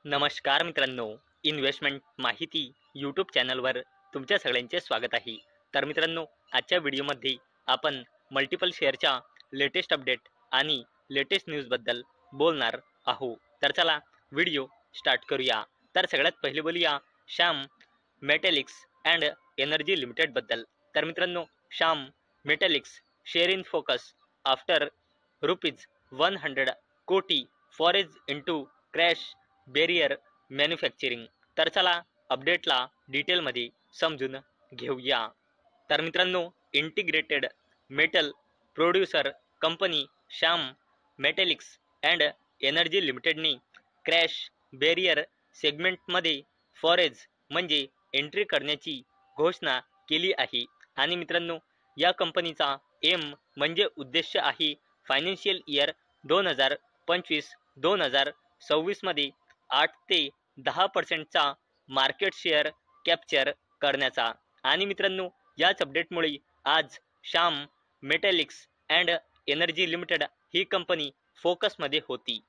नमस्कार मित्रांनो, इन्व्हेस्टमेंट माहिती यूट्यूब चॅनलवर तुमच्या सगळ्यांचे स्वागत आहे। तर मित्रांनो, आजच्या व्हिडिओमध्ये आपण मल्टिपल शेअरच्या लेटेस्ट अपडेट आणि लेटेस्ट न्यूजबद्दल बोलणार आहोत। तर चला व्हिडिओ स्टार्ट करूया। तर सगळ्यात पहिले बोलूया श्याम मेटॅलिक्स अँड एनर्जी लिमिटेडबद्दल। तर मित्रांनो, Shyam metallics share in focus after ₹100 crore forays into crash barrier manufacturing. तर चला अपडेटला डिटेलमध्ये समजून घेऊया। तर मित्रांनो, integrated metal producer company Shyam metallics and energy लिमिटेडने क्रॅश बेरियर सेगमेंटमध्ये फॉरेज म्हणजे एंट्री करण्याची घोषणा केली आहे। आणि मित्रांनो, या कंपनीचा एम म्हणजे उद्देश आहे फायनान्शियल इयर 2025-2026 मध्ये 8 ते 10% मार्केट शेअर कॅप्चर करण्याचा। आणि मित्रांनो, याच अपडेटमुळे आज Shyam metallics and energy limited ही कंपनी फोकसमध्ये होती।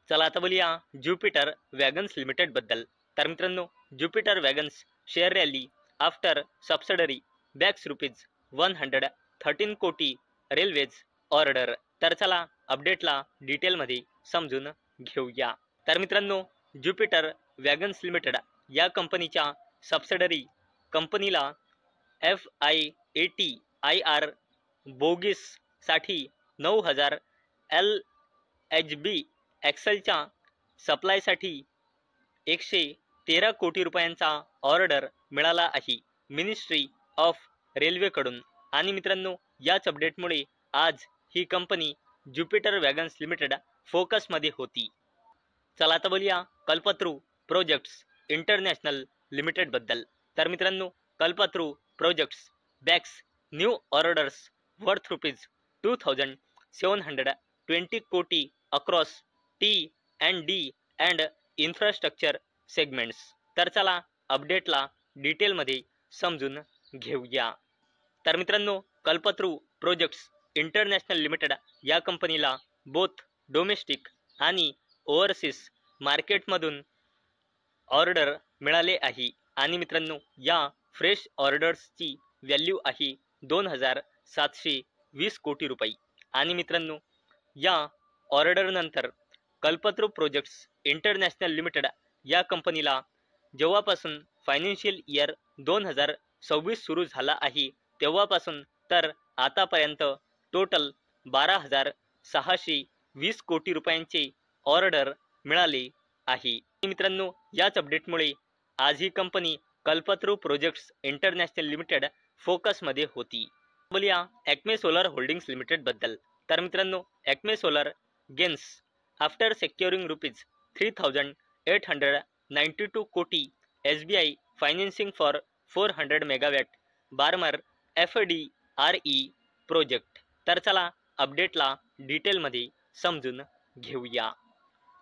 चला आता बोलूया ज्युपिटर वॅगन्स लिमिटेडबद्दल। तर मित्रांनो, Jupiter wagons share rally after subsidiary bags ₹113 crore railways order. तर चला अपडेटला डिटेलमध्ये समजून घेऊया। तर मित्रांनो, ज्युपिटर वॅगन्स लिमिटेड या कंपनीच्या सबसिडरी कंपनीला FIAT-IR बोगीससाठी 9000 LHB ॲक्सेलच्या सप्लायसाठी 113 कोटी रुपयांचा ऑर्डर मिळाला आहे मिनिस्ट्री ऑफ रेल्वेकडून। आणि मित्रांनो, याच अपडेटमुळे आज ही कंपनी ज्युपिटर वॅगन्स लिमिटेड फोकसमध्ये होती। चला आता बोलूया कल्पतरू प्रोजेक्ट्स इंटरनॅशनल लिमिटेडबद्दल। तर मित्रांनो, Kalpataru projects bags new orders worth ₹2720 कोटी across T&D and infrastructure segments. तर चला अपडेटला डिटेलमध्ये समजून घेऊया। तर मित्रांनो, कल्पतरू प्रोजेक्ट्स इंटरनॅशनल लिमिटेड या कंपनीला बोथ डोमेस्टिक आणि ओव्हरसीज मार्केटमधून ऑर्डर मिळाले आहे। आणि मित्रांनो, या फ्रेश ऑर्डर्सची व्हॅल्यू आहे 2720 कोटी रुपये। आणि मित्रांनो, या ऑर्डरनंतर कल्पतरू प्रोजेक्ट्स इंटरनॅशनल लिमिटेड या कंपनीला जेव्हापासून फायनान्शियल इयर 2026 सुरू झाला आहे तेव्हापासून तर आतापर्यंत टोटल 12,620 कोटी रुपयांचे ऑर्डर मिळाले आहे। मित्रांनो, याच अपडेटमुळे आज ही company Kalpataru projects international limited फोकसमध्ये होती। बोलूया ॲक्मे सोलर होल्डिंग्स लिमिटेडबद्दल। तर मित्रांनो, Acme solar gains after securing ₹3,892 crore SBI financing for 400 megawatt Barmer FDRE project. तर चला अपडेटला डिटेलमध्ये समजून घेऊया।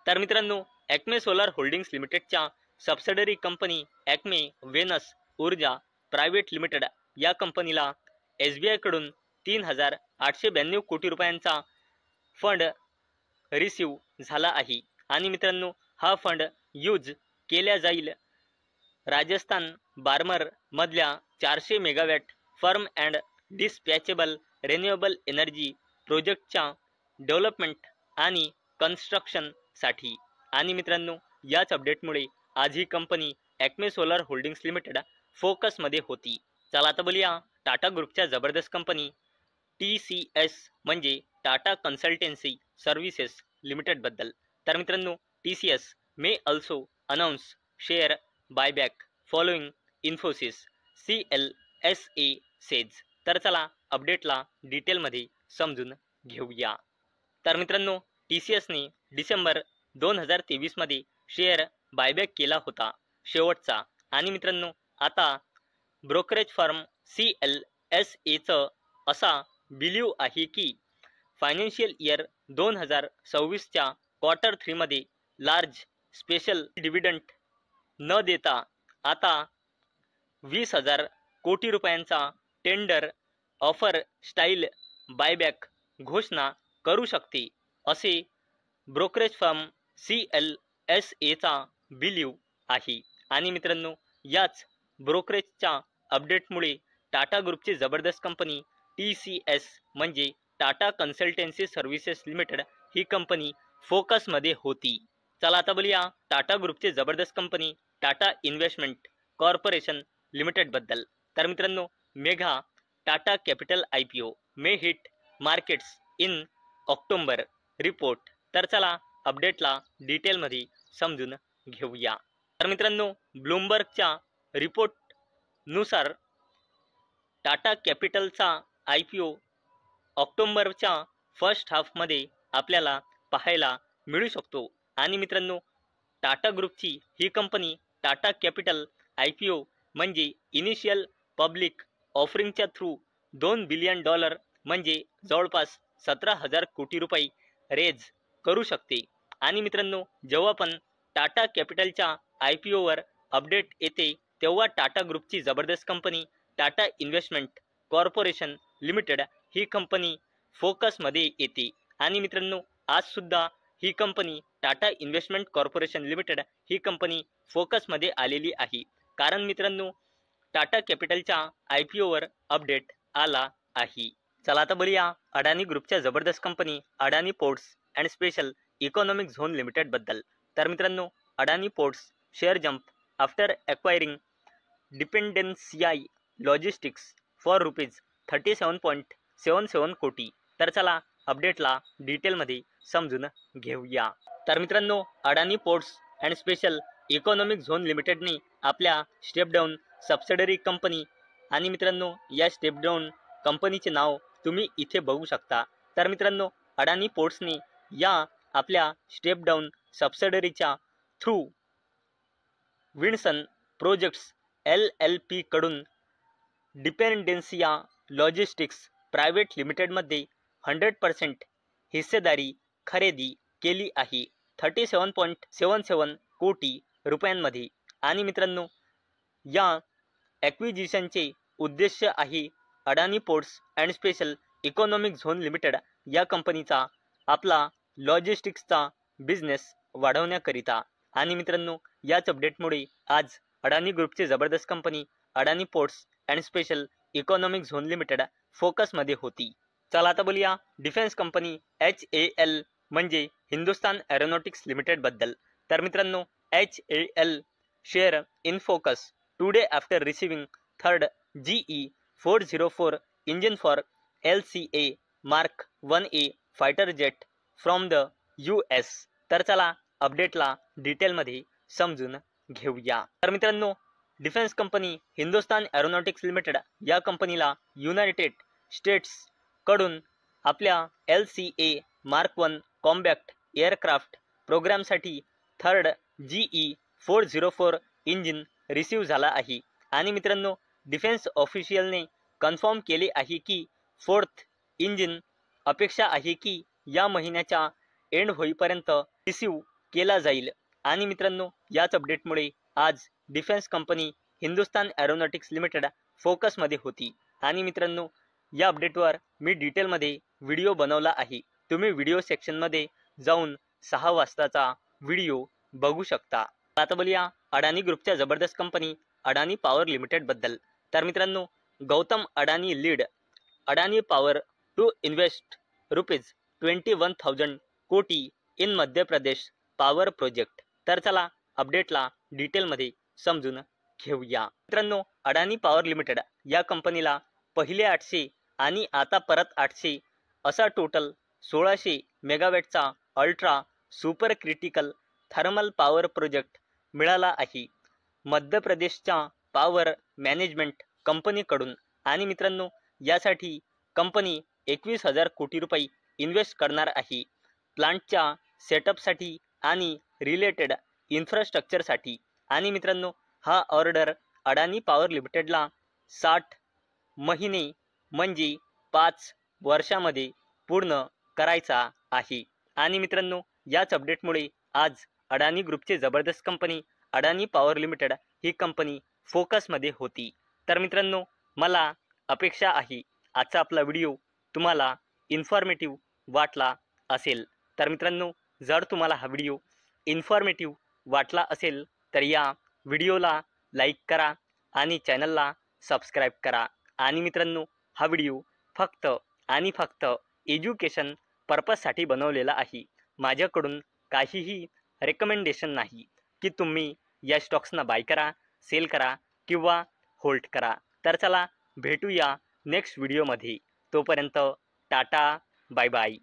तर मित्रांनो, ॲक्मे सोलर होल्डिंग्स लिमिटेडच्या subsidiary company Acme Venus Urja private limited या कंपनीला SBI कडून 3,892 कोटी रुपयांचा फंड रिसीव्ह झाला आहे। आणि मित्रांनो, हा फंड यूज केल्या जाईल राजस्थान बार्मर मधल्या 400 megawatt firm and dispatchable renewable energy प्रोजेक्टच्या डेव्हलपमेंट आणि कन्स्ट्रक्शनसाठी। आणि मित्रांनो, याच अपडेटमुळे आज ही company Acme solar holdings limited फोकसमध्ये होती। चला आता बोलूया टाटा ग्रुपच्या जबरदस्त कंपनी TCS म्हणजे टाटा कन्सल्टन्सी सर्व्हिसेस लिमिटेडबद्दल। तर मित्रांनो, TCS may also announce share buyback following Infosys CLSA says. तर चला अपडेटला डिटेलमध्ये समजून घेऊया। तर मित्रांनो, TCSने डिसेंबर 2023 मध्ये शेअर बायबॅक केला होता शेवटचा। आणि मित्रांनो, आता ब्रोकरेज फर्म CLSAचं असा बिलीव आहे की फायनान्शियल इयर 2026च्या क्वार्टर 3 मध्ये लार्ज स्पेशल डिव्हिडंड न देता आता 20,000 कोटी रुपयांचा टेंडर ऑफर स्टाईल बायबॅक घोषणा करू शकते, असे ब्रोकरेज फर्म CLSAचा बिलीव्ह आहे। आणि मित्रांनो, याच ब्रोकरेजच्या अपडेटमुळे टाटा ग्रुपची जबरदस्त कंपनी TCS म्हणजे टाटा कन्सल्टन्सी सर्व्हिसेस लिमिटेड ही कंपनी फोकसमध्ये होती। चला आता बोलूया टाटा ग्रुपची जबरदस्त company Tata investment corporation limited बद्दल। तर मित्रांनो, mega Tata capital IPO may hit markets in October report. तर चला अपडेटला डिटेलमध्ये समजून घेऊया। तर मित्रांनो, ब्लूमबर्गच्या रिपोर्ट नुसार टाटा कॅपिटलचा IPO ऑक्टोबरच्या फर्स्ट हाफमध्ये आपल्याला पाहायला मिळू शकतो। आणि मित्रांनो, टाटा ग्रुपची ही कंपनी टाटा कॅपिटल IPO म्हणजे इनिशियल पब्लिक ऑफरिंगच्या थ्रू $2 बिलियन म्हणजे जवळपास 17,000 कोटी रुपये रेज करू शकते। आणि मित्रांनो, जेव्हा पण टाटा कॅपिटलच्या IPOवर अपडेट येते तेव्हा टाटा ग्रुपची जबरदस्त company Tata investment corporation limited ही कंपनी फोकसमध्ये येते। आणि मित्रांनो, आज सुद्धा ही company Tata investment corporation limited ही कंपनी फोकसमध्ये आलेली आहे। कारण मित्रांनो, टाटा कॅपिटलच्या IPOवर अपडेट आला आहे। चला आता बोलूया अडानी ग्रुपच्या जबरदस्त company Adani ports and special economic zone limited बद्दल। तर मित्रांनो, Adani ports share jump after acquiring Dependencia logistics for ₹37.77 crore. तर चला अपडेटला डिटेलमध्ये समजून घेऊया। तर मित्रांनो, Adani ports and special economic zone लिमिटेडने आपल्या स्टेप डाऊन सबसिडरी कंपनी आणि मित्रांनो, या स्टेप डाऊन कंपनीचे नाव तुम्ही इथे बघू शकता। तर मित्रांनो, अडानी पोर्ट्सने या आपल्या स्टेप डाऊन सबसिडरीच्या थ्रू विन्सन प्रोजेक्ट्स LLP कडून डिपेंडेन्सिया लॉजिस्टिक्स प्रायव्हेट लिमिटेडमध्ये 100% हिस्सेदारी खरेदी केली आहे 37.77 कोटी रुपयांमध्ये। आणि मित्रांनो, या ॲक्विजिशनचे उद्देश आहे Adani ports and special economic zone limited या कंपनीचा आपला लॉजिस्टिक्सचा बिझनेस वाढवण्याकरिता। आणि मित्रांनो, याच अपडेटमुळे आज अडानी ग्रुपची जबरदस्त company Adani ports and special economic zone limited फोकसमध्ये होती। चला आता बोलूया डिफेन्स कंपनी HAL म्हणजे हिंदुस्तान एरोनॉटिक्स लिमिटेड बद्दल। तर मित्रांनो, HAL share in focus today after receiving third GE404 engine for LCA Mark 1A fighter jet from the US। तर चला अपडेटला डिटेलमध्ये समजून घेऊया। तर मित्रांनो, defence company Hindustan aeronautics limited या कंपनीला युनायटेड स्टेट्स कडून आपल्या LCA Mark 1 कॉम्बॅक्ट एअरक्राफ्ट प्रोग्रामसाठी थर्ड GE404 इंजिन रिसीव्ह झाला आहे। आणि मित्रांनो, डिफेन्स ऑफिशियलने कन्फर्म केले आहे की फोर्थ इंजिन अपेक्षा आहे की या महिन्याच्या एंड होईपर्यंत रिसीव्ह केला जाईल। आणि मित्रांनो, याच अपडेटमुळे आज defence company Hindustan aeronautics limited फोकसमध्ये होती। आणि मित्रांनो, या अपडेटवर मी डिटेलमध्ये व्हिडिओ बनवला आहे, तुम्ही व्हिडिओ सेक्शनमध्ये जाऊन 6 वाजताचा व्हिडिओ बघू शकता। आता बोलूया अडानी ग्रुपच्या जबरदस्त कंपनी अडानी पॉवर लिमिटेड बद्दल। तर मित्रांनो, Gautam Adani lead Adani power to invest ₹21,000 crore in Madhya Pradesh power project. तर चला अपडेटला डिटेलमध्ये समजून घेऊया। मित्रांनो, अडानी पॉवर लिमिटेड या कंपनीला पहिले 800 आणि आता परत 800 असा टोटल 1600 मेगावॅटचा ultra super critical thermal power project मिळाला आहे मध्य प्रदेशच्या पॉवर मॅनेजमेंट कंपनीकडून। आणि मित्रांनो, यासाठी कंपनी 21,000 कोटी रुपये इन्व्हेस्ट करणार आहे प्लांटच्या सेटअपसाठी आणि रिलेटेड इन्फ्रास्ट्रक्चरसाठी। आणि मित्रांनो, हा ऑर्डर अडानी पॉवर लिमिटेडला 60 महिने म्हणजे 5 वर्षामध्ये पूर्ण करायचा आहे। आणि मित्रांनो, याच अपडेटमुळे आज अडानी ग्रुपची जबरदस्त कंपनी अडानी पॉवर लिमिटेड ही कंपनी फोकसमध्ये होती। तर मित्रांनो, मला अपेक्षा आहे आजचा आपला व्हिडिओ तुम्हाला इन्फॉर्मेटिव्ह वाटला असेल। तर मित्रांनो, जर तुम्हाला हा व्हिडिओ इन्फॉर्मेटिव्ह वाटला असेल तर या व्हिडिओला लाईक करा आणि चॅनलला सबस्क्राईब करा। आणि मित्रांनो, हा व्हिडिओ फक्त आणि फक्त एज्युकेशन पर्पजसाठी बनवलेला आहे। माझ्याकडून काहीही रेकमेंडेशन नाही की तुम्ही या स्टॉक्सना बाय करा, सेल करा किंवा होल्ड करा। तर चला भेटूया नेक्स्ट व्हिडिओमध्ये। तोपर्यंत टाटा, बाय बाय।